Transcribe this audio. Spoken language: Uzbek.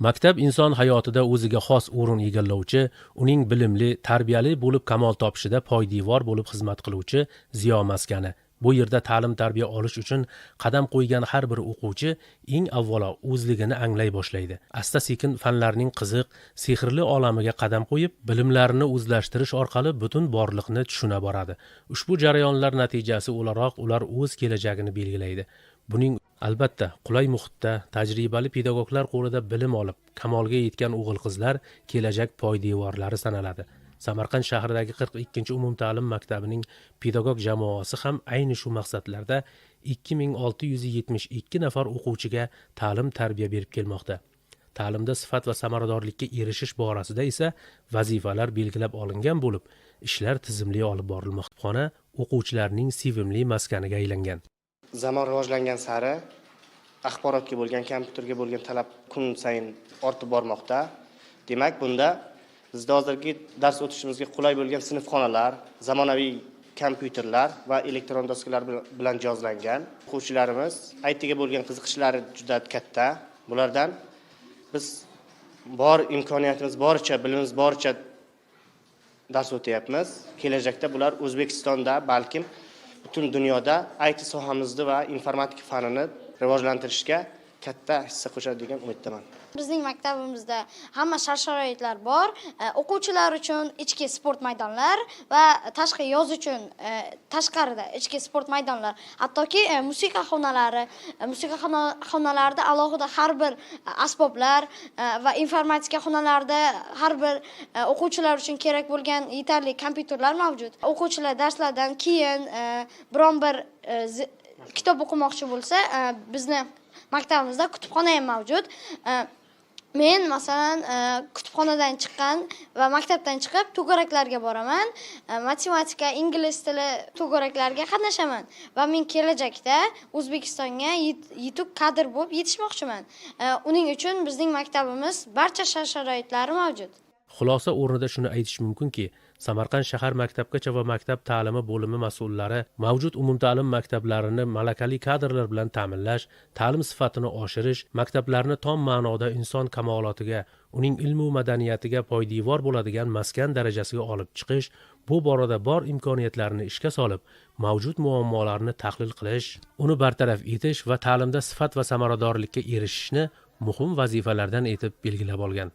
Maktab inson hayotida o'ziga xos o'rin egallovchi, uning bilimli, tarbiyali bo'lib kamol topishida poydevor bo'lib xizmat qiluvchi ziyo maskani. Bu yerda ta'lim-tarbiya olish uchun qadam qo'ygan har bir o'quvchi eng avvalo o'zligini anglay boshlaydi. Asta-sekin fanlarning qiziq, sehrli olamiga qadam qo'yib, bilimlarini o'zlashtirish orqali butun borliqni tushuna boradi. Ushbu jarayonlar natijasi o'laroq ular o'z kelajagini belgilaydi. Buning albatta qulay muhitda tajribali pedagoglar qo'lida bilim olib, kamolga yetgan o'g'il-qizlar kelajak poydevorlari sanaladi. Samarqand shahridagi 42 umumta'lim maktabining pedagog jamoasi ham ayni shu maqsadlarda 2672 nafar o'quvchiga ta'lim-tarbiya berib kelmoqda. Ta'limda sifat va samaradorlikka erishish borasida esa vazifalar belgilab olingan bo'lib, ishlar tizimli olib borilmoqda. Xona o'quvchilarning sevimli maskaniga aylangan. Zamon rivojlangan sari axborotga bo'lgan, kompyuterga bo'lgan talab kun sayin ortib bormoqda. Demak, bunda bizda hozirgi dars o'tishimizga qulay bo'lgan sinfxonalar, zamonaviy kompyuterlar va elektron doskalar bilan jihozlangan. O'quvchilarimiz ITga bo'lgan qiziqishlari juda katta. Bulardan biz bor imkoniyatimiz boricha, bilimimiz boricha dars o'tyapmiz. Kelajakda bular O'zbekistonda, balkim butun dunyoda IT sohamizni va informatika fanini rivojlantirishga katta hissa qo'shadi degan umiddaman. Bizning maktabimizda hamma shart-sharoitlar bor. O'quvchilar uchun ichki sport maydonlar va tashqi yoz uchun tashqarida ichki sport maydonlar, hattoki musiqa xonalarida alohida har bir asboblar va informatika xonalarida har bir o'quvchilar uchun kerak bo'lgan yetarli kompyuterlar mavjud. O'quvchilar darslardan keyin biron bir kitob o'qimoqchi bo'lsa, bizni maktabimizda kutubxona ham mavjud. Men masalan kutubxonadan chiqqan va maktabdan chiqib to'garaklarga boraman. Matematika, ingliz tili to'garaklarga qatnashaman va men kelajakda O'zbekistonga yetuk kadr bo'lib yetishmoqchiman. Uning uchun bizning maktabimiz barcha shart-sharoitlari mavjud. Xulosa o'rnida shuni aytish mumkinki, Samarqand shahar maktabgacha va maktab ta'limi bo'limi mas'ullari mavjud umumta'lim maktablarini malakali kadrlar bilan ta'minlash, ta'lim sifatini oshirish, maktablarni tom ma'noda inson kamolotiga, uning ilmu madaniyatiga poydevor bo'ladigan maskan darajasiga olib chiqish, bu borada bor imkoniyatlarni ishga solib, mavjud muammolarni tahlil qilish, uni bartaraf etish va ta'limda sifat va samaradorlikka erishishni muhim vazifalardan etib belgilab olgan.